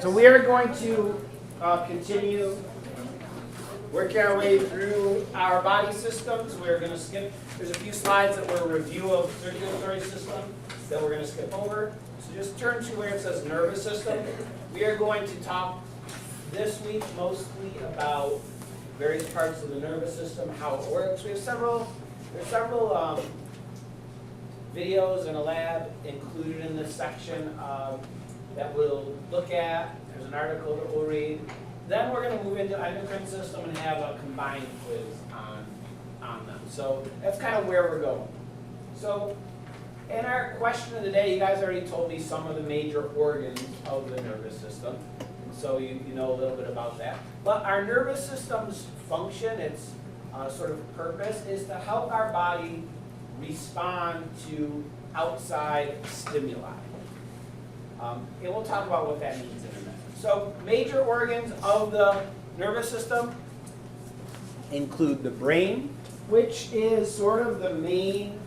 So we are going to continue working our way through our body systems. We're going to skip, there's a few slides that were a review of circulatory system that we're going to skip over. So just turn to where it says nervous system. We are going to talk this week mostly about various parts of the nervous system, how it works. There's several videos in a lab included in this section that we'll look at. There's an article that we'll read. Then we're going to move into endocrine system and have a combined quiz on them. So that's kind of where we're going. So in our question of the day, you guys already told me some of the major organs of the nervous system. And so you know a little bit about that. But our nervous system's function, its sort of purpose, is to help our body respond to outside stimuli. And we'll talk about what that means in a minute. So major organs of the nervous system include the brain, which is sort of the main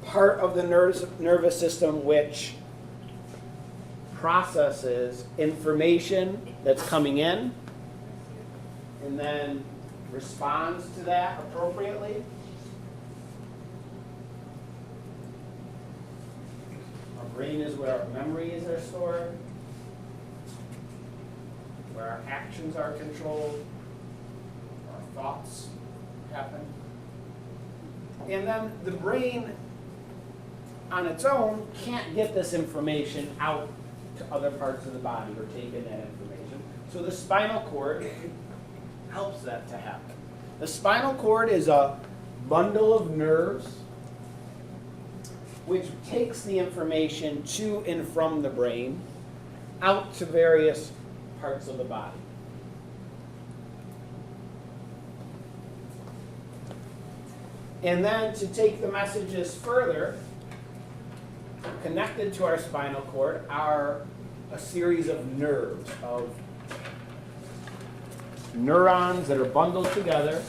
part of the nervous system which processes information that's coming in and then responds to that appropriately. Our brain is where our memories are stored, where our actions are controlled, our thoughts happen. And then the brain on its own can't get this information out to other parts of the body or take in that information. So the spinal cord helps that to happen. The spinal cord is a bundle of nerves which takes the information to and from the brain out to various parts of the body. And then to take the messages further, connected to our spinal cord are a series of nerves, of neurons that are bundled together,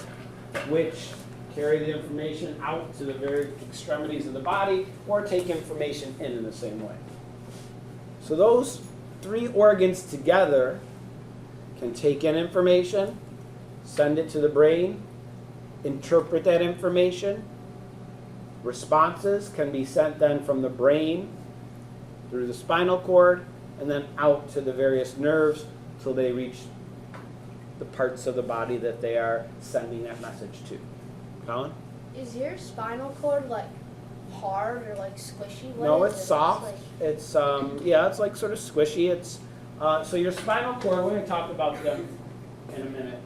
which carry the information out to the very extremities of the body or take information in the same way. So those three organs together can take in information, send it to the brain, interpret that information. Responses can be sent then from the brain through the spinal cord and then out to the various nerves till they reach the parts of the body that they are sending that message to. Colin? Is your spinal cord like hard or like squishy? No, it's soft. It's yeah, it's like sort of squishy. It's so your spinal cord. We're going to talk about them in a minute,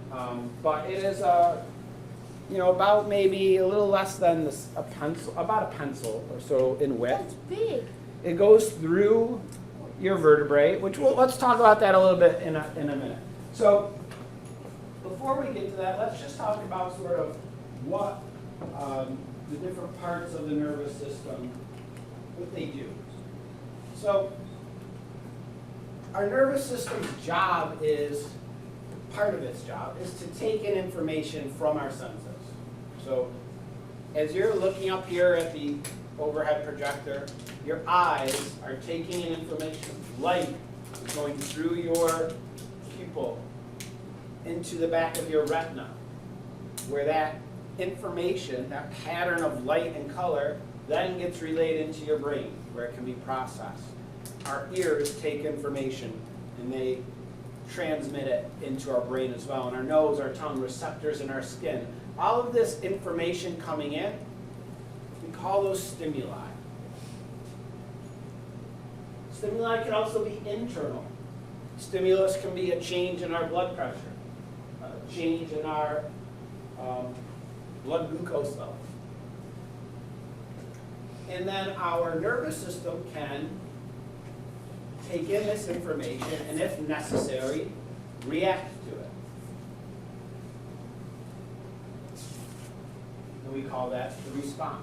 but it is about maybe a little less than a pencil, about a pencil or so in width. That's big. It goes through your vertebrae, which let's talk about that a little bit in a minute. So before we get to that, let's just talk about sort of what the different parts of the nervous system, what they do. So our nervous system's job is, part of its job, is to take in information from our senses. So as you're looking up here at the overhead projector, your eyes are taking in information. Light is going through your pupil into the back of your retina, where that information, that pattern of light and color, then gets relayed into your brain, where it can be processed. Our ears take information and they transmit it into our brain as well. And our nose, our tongue, receptors in our skin. All of this information coming in, we call those stimuli. Stimuli can also be internal. Stimulus can be a change in our blood pressure, a change in our blood glucose level. And then our nervous system can take in this information and, if necessary, react to it. And we call that the response.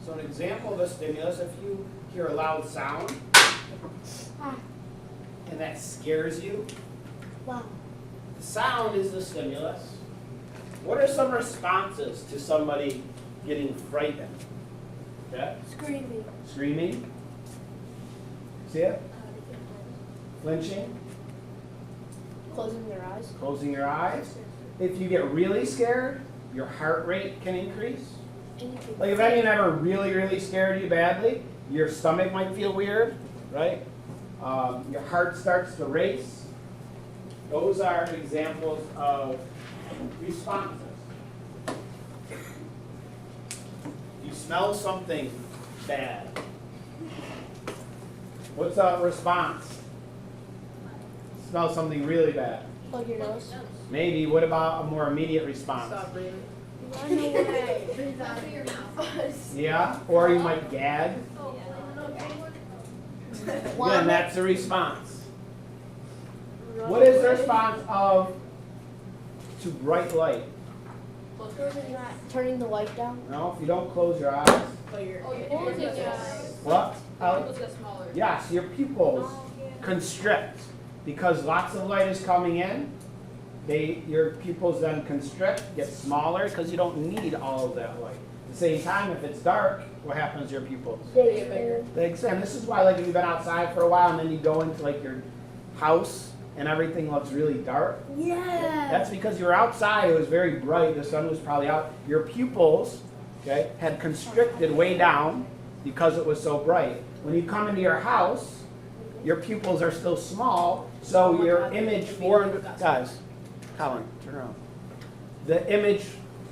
So an example of a stimulus, if you hear a loud sound and that scares you, Wow. the sound is the stimulus. What are some responses to somebody getting frightened? Okay? Screaming. Screaming. See it? Flinching, Closing their eyes. closing your eyes. If you get really scared, your heart rate can increase. Like if anyone ever really, really scared you badly, your stomach might feel weird, right? Your heart starts to race. Those are examples of responses. You smell something bad. What's a response? Smell something really bad. Plug your nose. Maybe. What about a more immediate response? Run away. Breathe out of your mouth. Yeah, or you might gag. Again, that's a response. What is the response to bright light? Turning the light down. No, if you don't close your eyes. Closing your eyes. What? Pupils get smaller. Yes, your pupils constrict because lots of light is coming in. Your pupils then constrict, get smaller because you don't need all of that light. At the same time, if it's dark, what happens to your pupils? They get bigger. They expand. This is why, like, if you've been outside for a while and then you go into like your house and everything looks really dark. Yeah. That's because you were outside. It was very bright. The sun was probably out. Your pupils, okay, had constricted way down because it was so bright. When you come into your house, your pupils are still small, so your image formed. Guys, Colin, turn around. The image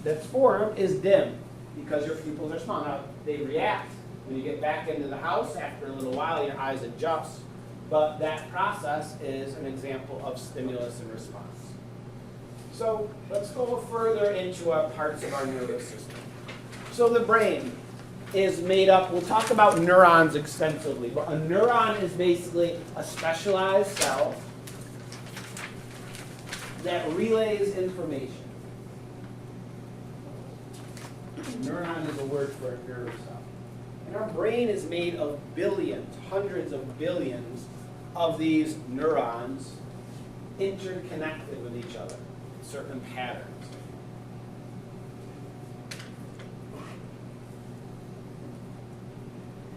that's formed is dim because your pupils are small. Now, they react. When you get back into the house, after a little while, your eyes adjust. But that process is an example of stimulus and response. So let's go further into our parts of our nervous system. So the brain is made up, we'll talk about neurons extensively, but a neuron is basically a specialized cell that relays information. Neuron is a word for a nerve cell. And our brain is made of billions, hundreds of billions of these neurons interconnected with each other, certain patterns.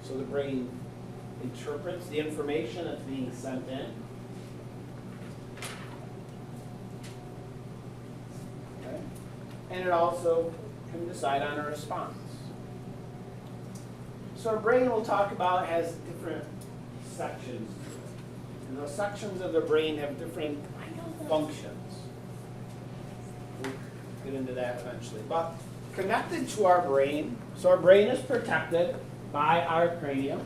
So the brain interprets the information that's being sent in. Okay? And it also can decide on a response. So our brain, we'll talk about, has different sections to it. And those sections of the brain have different functions. We'll get into that eventually. But connected to our brain, so our brain is protected by our cranium.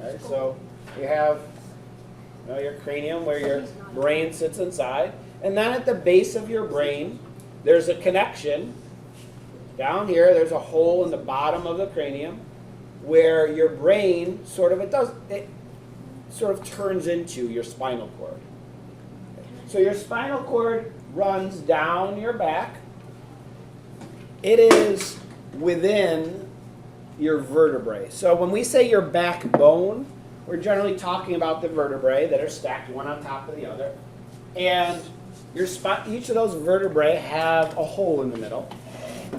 Okay, so you have your cranium where your brain sits inside. And then at the base of your brain, there's a connection. Down here, there's a hole in the bottom of the cranium where your brain it sort of turns into your spinal cord. So your spinal cord runs down your back. It is within your vertebrae. So when we say your backbone, we're generally talking about the vertebrae that are stacked one on top of the other. And each of those vertebrae have a hole in the middle.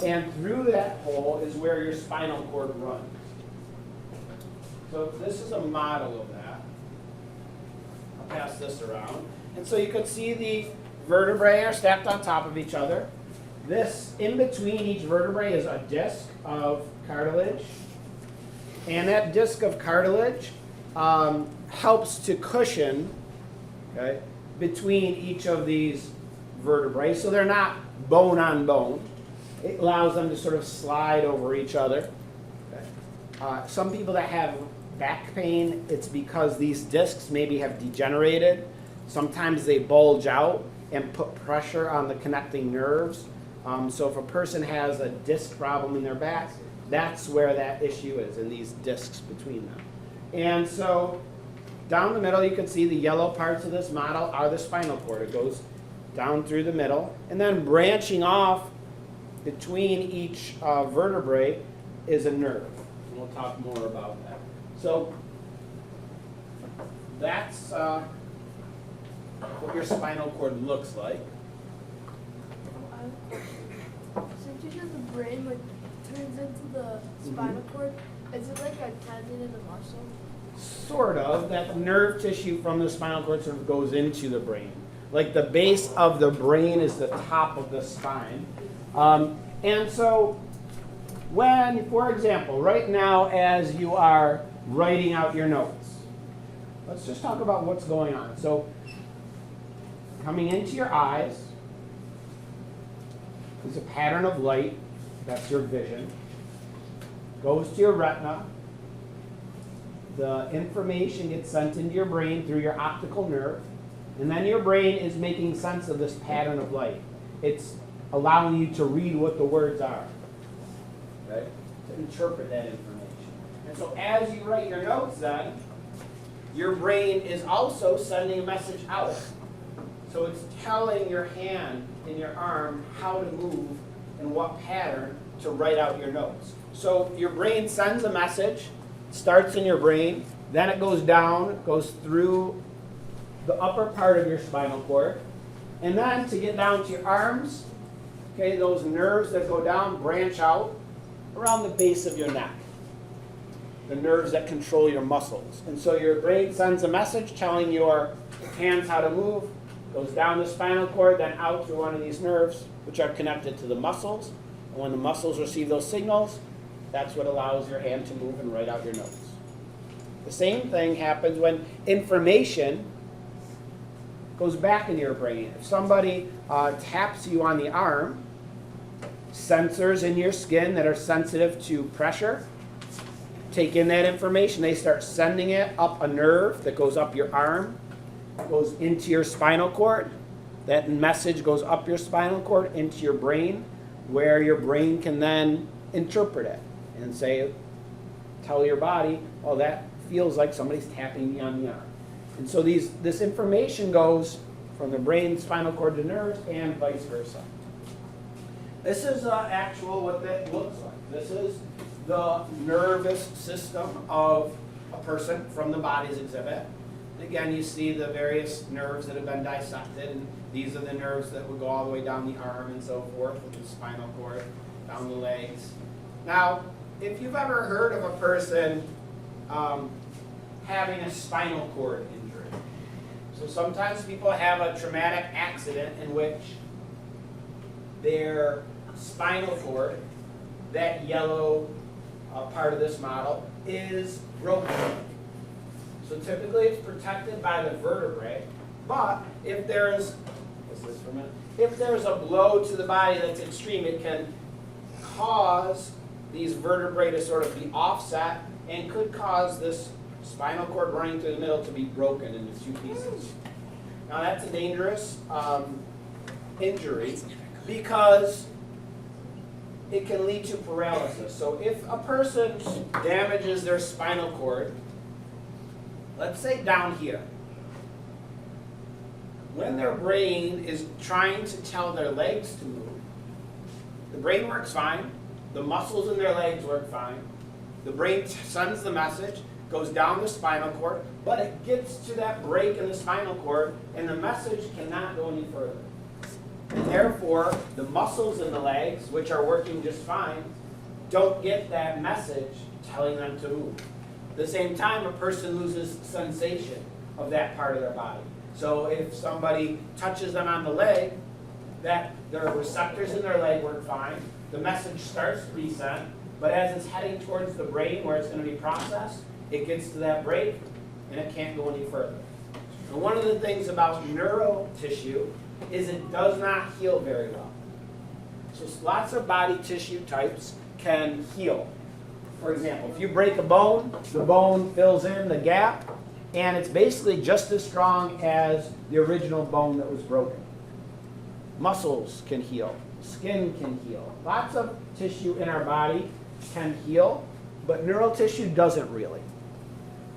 And through that hole is where your spinal cord runs. So this is a model of that. I'll pass this around. And so you can see the vertebrae are stacked on top of each other. This, in between each vertebrae, is a disc of cartilage. And that disc of cartilage helps to cushion, okay, between each of these vertebrae. So they're not bone on bone. It allows them to sort of slide over each other. Okay. Some people that have back pain, it's because these discs maybe have degenerated. Sometimes they bulge out and put pressure on the connecting nerves. So if a person has a disc problem in their back, that's where that issue is, in these discs between them. And so down the middle, you can see the yellow parts of this model are the spinal cord. It goes down through the middle. And then branching off between each vertebrae is a nerve. And we'll talk more about that. So that's what your spinal cord looks like. Since you said the brain turns into the spinal cord, is it like a tendon in the muscle? sort of, that nerve tissue from the spinal cord sort of goes into the brain. Like the base of the brain is the top of the spine. And so when, for example, right now as you are writing out your notes, let's just talk about what's going on. So coming into your eyes is a pattern of light, that's your vision. Goes to your retina. The information gets sent into your brain through your optical nerve. And then your brain is making sense of this pattern of light. It's allowing you to read what the words are, right? To interpret that information. And so as you write your notes then, your brain is also sending a message out. So it's telling your hand and your arm how to move and what pattern to write out your notes. So your brain sends a message, starts in your brain, then it goes down, goes through the upper part of your spinal cord, and then to get down to your arms, okay, those nerves that go down branch out around the base of your neck, the nerves that control your muscles. And so your brain sends a message telling your hands how to move, goes down the spinal cord, then out through one of these nerves, which are connected to the muscles. And when the muscles receive those signals, that's what allows your hand to move and write out your notes. The same thing happens when information goes back into your brain. If somebody taps you on the arm, sensors in your skin that are sensitive to pressure take in that information. They start sending it up a nerve that goes up your arm, goes into your spinal cord. That message goes up your spinal cord into your brain, where your brain can then interpret it and say, tell your body, oh, that feels like somebody's tapping me on the arm. And so this information goes from the brain, spinal cord to nerves, and vice versa. This is actual what that looks like. This is the nervous system of a person from the body's exhibit. And again, you see the various nerves that have been dissected, and these are the nerves that would go all the way down the arm and so forth, with the spinal cord, down the legs. Now, if you've ever heard of a person having a spinal cord injury, so sometimes people have a traumatic accident in which their spinal cord, that yellow part of this model, is broken. So typically it's protected by the vertebrae, but if there's, if there's a blow to the body that's extreme, it can cause these vertebrae to sort of be offset and could cause this spinal cord running through the middle to be broken into two pieces. Now that's a dangerous injury because it can lead to paralysis. So if a person damages their spinal cord, let's say down here, when their brain is trying to tell their legs to move, the brain works fine, the muscles in their legs work fine, the brain sends the message, goes down the spinal cord, but it gets to that break in the spinal cord and the message cannot go any further. And therefore, the muscles in the legs, which are working just fine, don't get that message telling them to move. At the same time, a person loses sensation of that part of their body. So if somebody touches them on the leg, that their receptors in their leg work fine, the message starts to be sent, but as it's heading towards the brain where it's going to be processed, it gets to that break and it can't go any further. And one of the things about neural tissue is it does not heal very well. So lots of body tissue types can heal. For example, if you break a bone, the bone fills in the gap, and it's basically just as strong as the original bone that was broken. Muscles can heal. Skin can heal. Lots of tissue in our body can heal, but neural tissue doesn't really.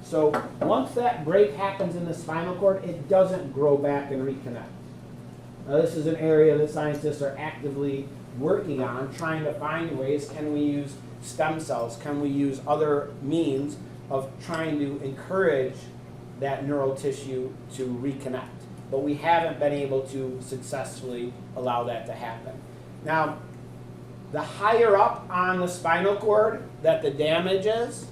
So once that break happens in the spinal cord, it doesn't grow back and reconnect. Now this is an area that scientists are actively working on, trying to find ways. Can we use stem cells? Can we use other means of trying to encourage that neural tissue to reconnect? But we haven't been able to successfully allow that to happen. Now, the higher up on the spinal cord that the damage is,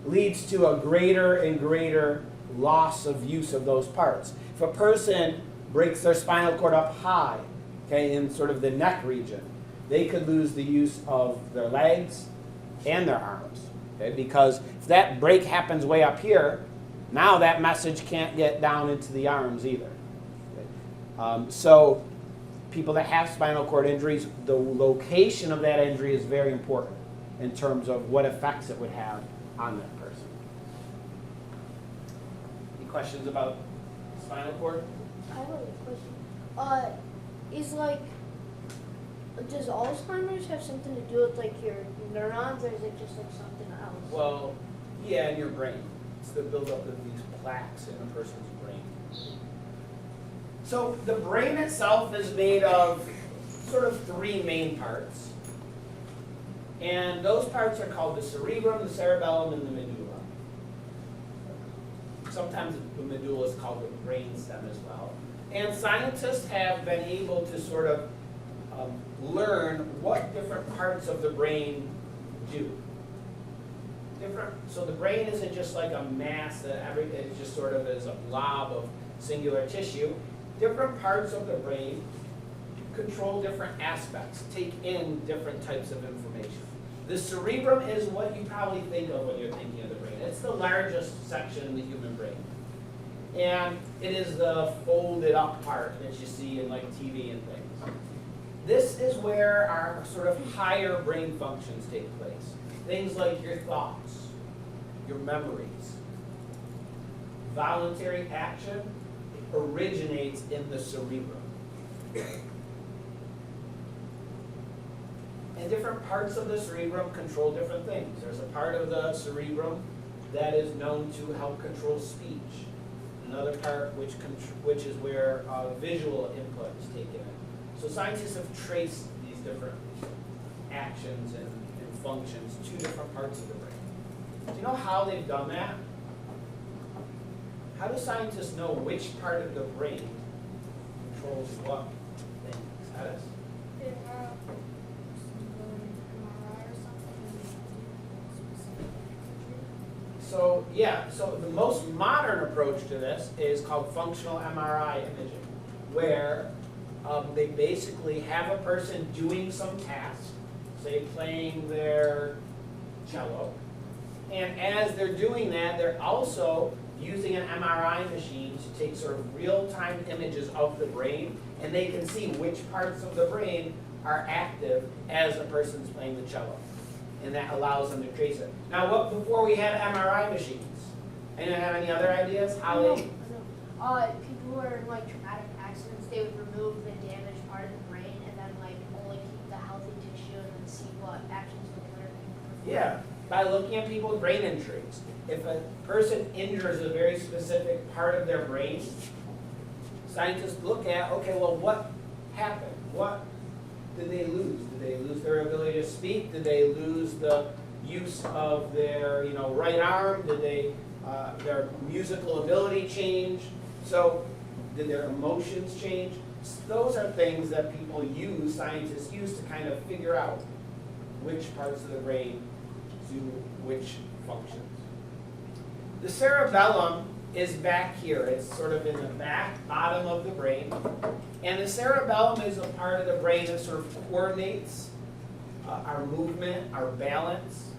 leads to a greater and greater loss of use of those parts. If a person breaks their spinal cord up high, okay, in sort of the neck region, they could lose the use of their legs and their arms, okay, because if that break happens way up here, now that message can't get down into the arms either. Okay? So people that have spinal cord injuries, the location of that injury is very important in terms of what effects it would have on that person. Any questions about spinal cord? I have a question. Is like, does Alzheimer's have something to do with like your neurons, or is it just like something else? Well, yeah, in your brain. It's the buildup of these plaques in a person's brain. So the brain itself is made of sort of three main parts. And those parts are called the cerebrum, the cerebellum, and the medulla. Sometimes the medulla is called the brainstem as well. And scientists have been able to sort of learn what different parts of the brain do. So the brain isn't just like a mass that it just sort of is a blob of singular tissue. Different parts of the brain control different aspects, take in different types of information. The cerebrum is what you probably think of when you're thinking of the brain. It's the largest section in the human brain. And it is the folded up part that you see in like TV and things. This is where our sort of higher brain functions take place. Things like your thoughts, your memories. Voluntary action originates in the cerebrum. And different parts of the cerebrum control different things. There's a part of the cerebrum that is known to help control speech. Another part which is where visual input is taken in. So scientists have traced these different actions and functions to different parts of the brain. Do you know how they've done that? How do scientists know which part of the brain controls what things? How does? So yeah, so the most modern approach to this is called functional MRI imaging, where they basically have a person doing some task, say playing their cello, and as they're doing that, they're also using an MRI machine to take sort of real-time images of the brain, and they can see which parts of the brain are active as a person's playing the cello. And that allows them to trace it. Now, before we had MRI machines, anyone have any other ideas? How they? People who are in like traumatic accidents, they would remove the damaged part of the brain and then like only keep the healthy tissue and then see what actions would work. Yeah, by looking at people's brain injuries. If a person injures a very specific part of their brain, scientists look at, okay, well, what happened? What did they lose? Did they lose their ability to speak? Did they lose the use of their right arm? Did they their musical ability change? So did their emotions change? Those are things that people use, scientists use to kind of figure out which parts of the brain do which functions. The cerebellum is back here. It's sort of in the back bottom of the brain. And the cerebellum is a part of the brain that sort of coordinates our movement, our balance.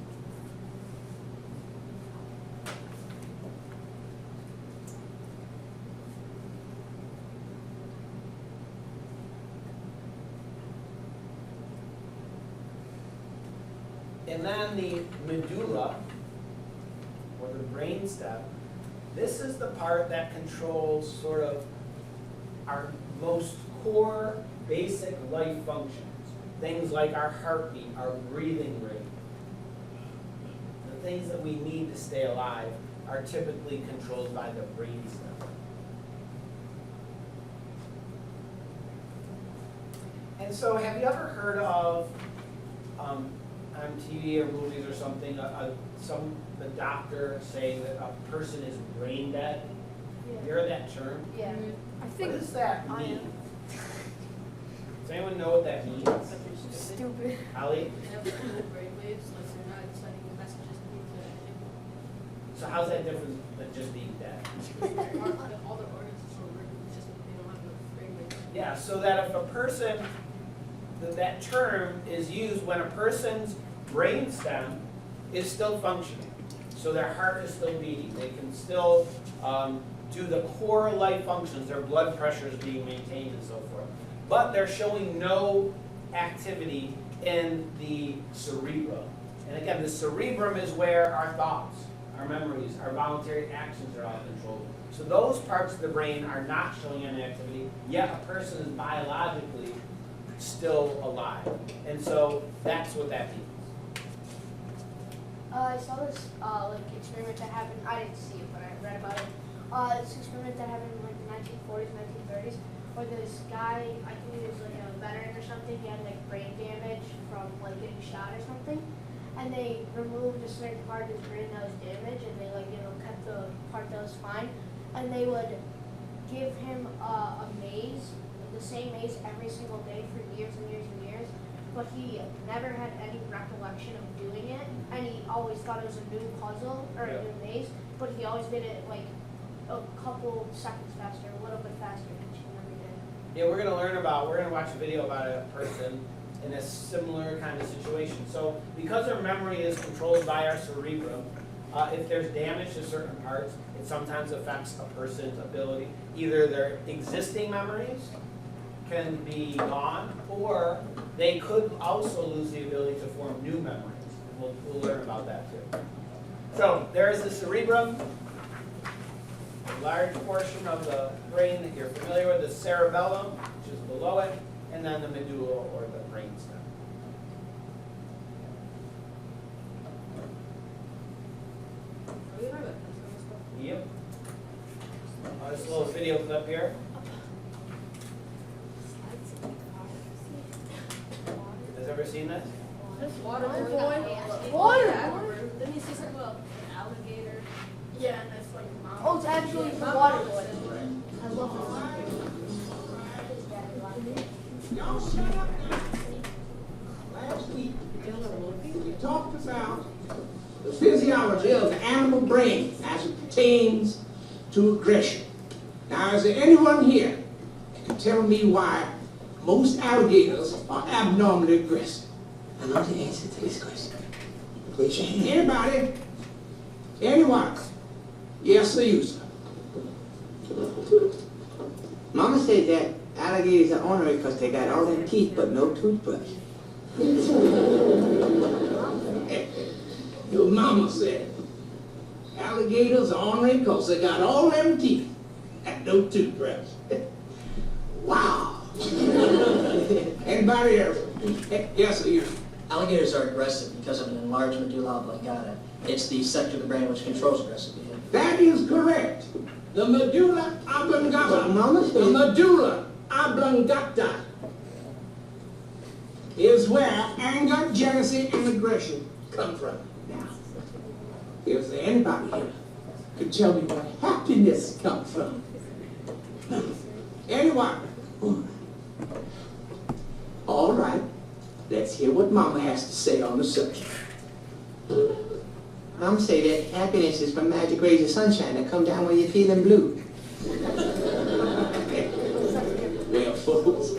And then the medulla, or the brainstem, this is the part that controls sort of our most core, basic life functions. Things like our heartbeat, our breathing rate. The things that we need to stay alive are typically controlled by the brainstem. And so have you ever heard of, on TV or movies or something, the doctor saying that a person is brain dead? Yeah. You heard that term? Yeah. I What think does that I mean? am. Does anyone know what that means? Stupid. Ali? They have little brain waves, like they're not sending the messages to So how's that different than just being dead? All the organs are working, just they don't have enough brainwaves. Yeah, so that if a person, that term is used when a person's brainstem is still functioning. So their heart is still beating. They can still do the core life functions. Their blood pressure is being maintained and so forth. But they're showing no activity in the cerebrum. And again, the cerebrum is where our thoughts, our memories, our voluntary actions are all controlled. So those parts of the brain are not showing any activity, yet a person is biologically still alive. And so that's what that means. I saw this like experiment that happened. I didn't see it, but I read about it. This experiment that happened in like the 1940s, 1930s, where this guy, I think he was like a veteran or something. He had like brain damage from like getting shot or something, and they removed a certain part of his brain that was damaged, and they like kept the part that was fine, and they would give him a maze, the same maze every single day for years and years and years. But he never had any recollection of doing it, and he always thought it was a new puzzle or a new maze, but he always did it like a couple seconds faster, a little bit faster, which he never did. Yeah, we're going to watch a video about a person in a similar kind of situation. So because our memory is controlled by our cerebrum, if there's damage to certain parts, it sometimes affects a person's ability. Either their existing memories can be gone, or they could also lose the ability to form new memories. We'll learn about that too. So there's the cerebrum, a large portion of the brain that you're familiar with, the cerebellum, which is below it, and then the medulla or the brainstem. Yep. This little video clip here. Has ever seen this? Water Water. Then you see something about an alligator. Yeah, and that's like mom. Oh, it's actually the water boy. I love Y'all shut up now. Last week, we talked about the physiology of the animal brain as it pertains to aggression. Now, is there anyone here that can tell me why most alligators are abnormally aggressive? I know the answer to this question. Raise your hand. Anybody? Anyone? Yes or you, sir? Mama said that alligators are ornery because they got all them teeth but no toothbrush. Your mama said alligators are ornery because they got all them teeth and no toothbrush. Wow. Anybody else? Yes or you? Alligators are aggressive because of an enlarged medulla oblongata. It's the sector of the brain which controls aggressive behavior. That is correct. The medulla oblongata. Mama The said. medulla oblongata is where anger, jealousy, and aggression come from. Now, is there anybody here could tell me where happiness comes from? Anyone? All right. Let's hear what Mama has to say on the subject. Mama say that happiness is from magic rays of sunshine that come down when you're feeling blue. Well, folks,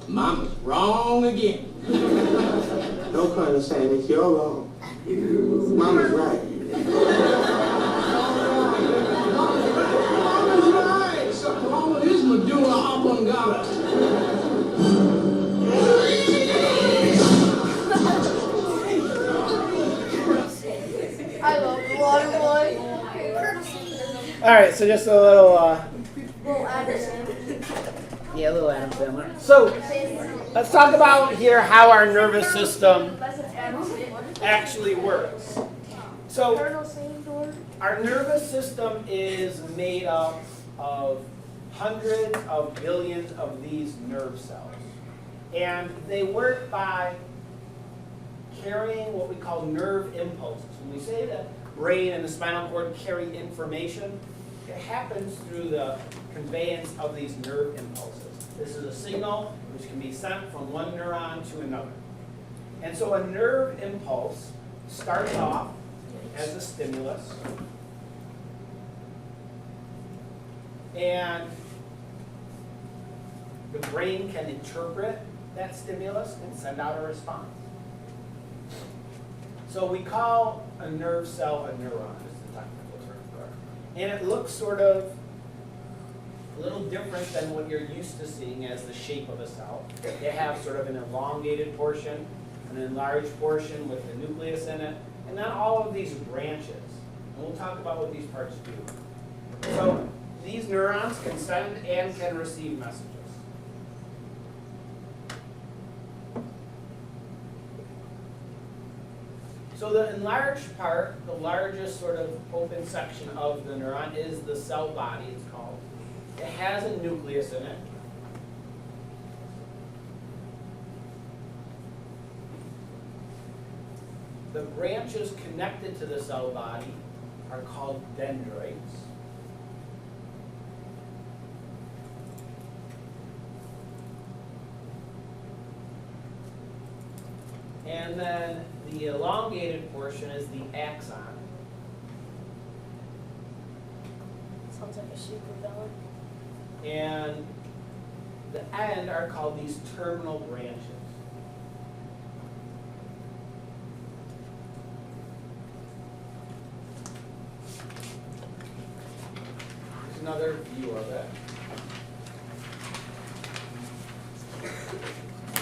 Mama's wrong again. No, Colonel Sanders, you're wrong. Mama's right. Mama's right. Something wrong with his medulla oblongata. I love the water boy. All right, so just a little, Little Anderson. little Adam Sandler. So let's talk about here how our nervous system actually works. So Colonel Sandor. our nervous system is made up of hundreds of billions of these nerve cells. And they work by carrying what we call nerve impulses. When we say the brain and the spinal cord carry information, it happens through the conveyance of these nerve impulses. This is a signal which can be sent from one neuron to another. And so a nerve impulse starts off as a stimulus, And the brain can interpret that stimulus and send out a response. So we call a nerve cell a neuron, is the technical term for it. And it looks sort of a little different than what you're used to seeing as the shape of a cell. They have sort of an elongated portion, an enlarged portion with the nucleus in it, and then all of these branches. And we'll talk about what these parts do. So these neurons can send and can receive messages. So the enlarged part, the largest sort of open section of the neuron is the cell body, it's called. It has a nucleus in it. The branches connected to the cell body are called dendrites. And then the elongated portion is the axon. Sounds like a super villain. And the end are called these terminal branches. Here's another view of it.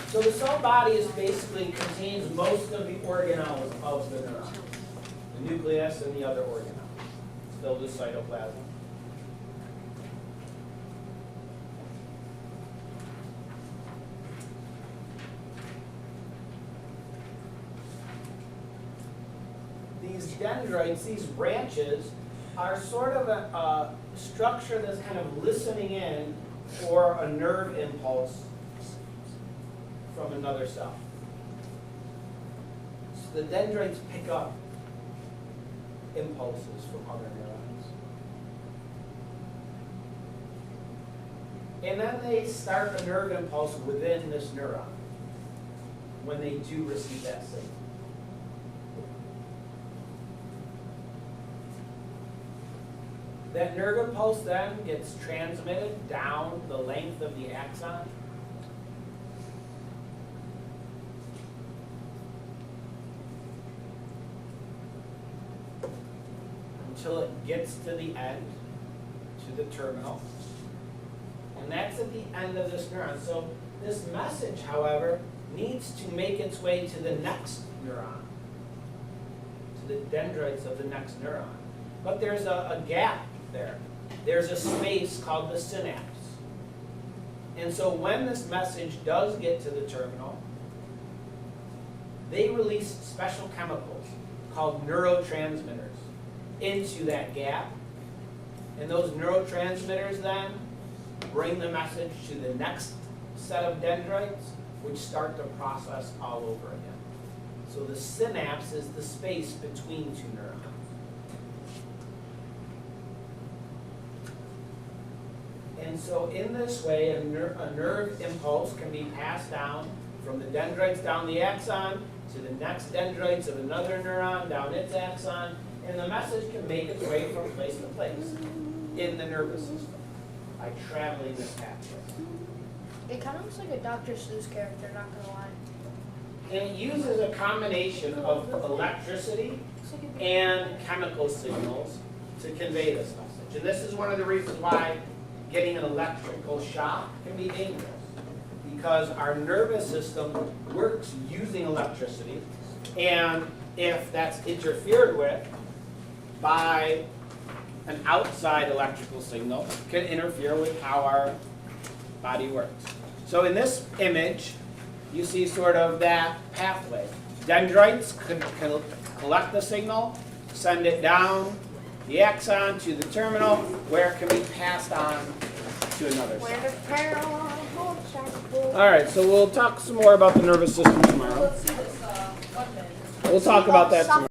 So the cell body is basically contains most of the organelles of the neuron. The nucleus and the other organelles. It's filled with cytoplasm. These dendrites, these branches, are sort of a structure that's kind of listening in for a nerve impulse from another cell. So the dendrites pick up impulses from other neurons. And then they start a nerve impulse within this neuron when they do receive that signal. That nerve impulse then gets transmitted down the length of the axon. Until it gets to the end, to the terminal. And that's at the end of this neuron. So this message, however, needs to make its way to the next neuron, to the dendrites of the next neuron. But there's a gap there. There's a space called the synapse. And so when this message does get to the terminal, they release special chemicals called neurotransmitters into that gap. And those neurotransmitters then bring the message to the next set of dendrites, which start the process all over again. So the synapse is the space between two neurons. And so in this way, a nerve impulse can be passed down from the dendrites down the axon to the next dendrites of another neuron down its axon, and the message can make its way from place to place in the nervous system by traveling this pathway. It kind of looks like a Dr. Seuss character, not gonna lie. And it uses a combination of electricity and chemical signals to convey this message. And this is one of the reasons why getting an electrical shock can be dangerous, because our nervous system works using electricity, and if that's interfered with by an outside electrical signal, it can interfere with how our body works. So in this image, you see sort of that pathway. Dendrites can collect the signal, send it down the axon to the terminal, where it can be passed on to another cell. All right, so we'll talk some more about the nervous system tomorrow. Let's see this button. We'll talk about that tomorrow.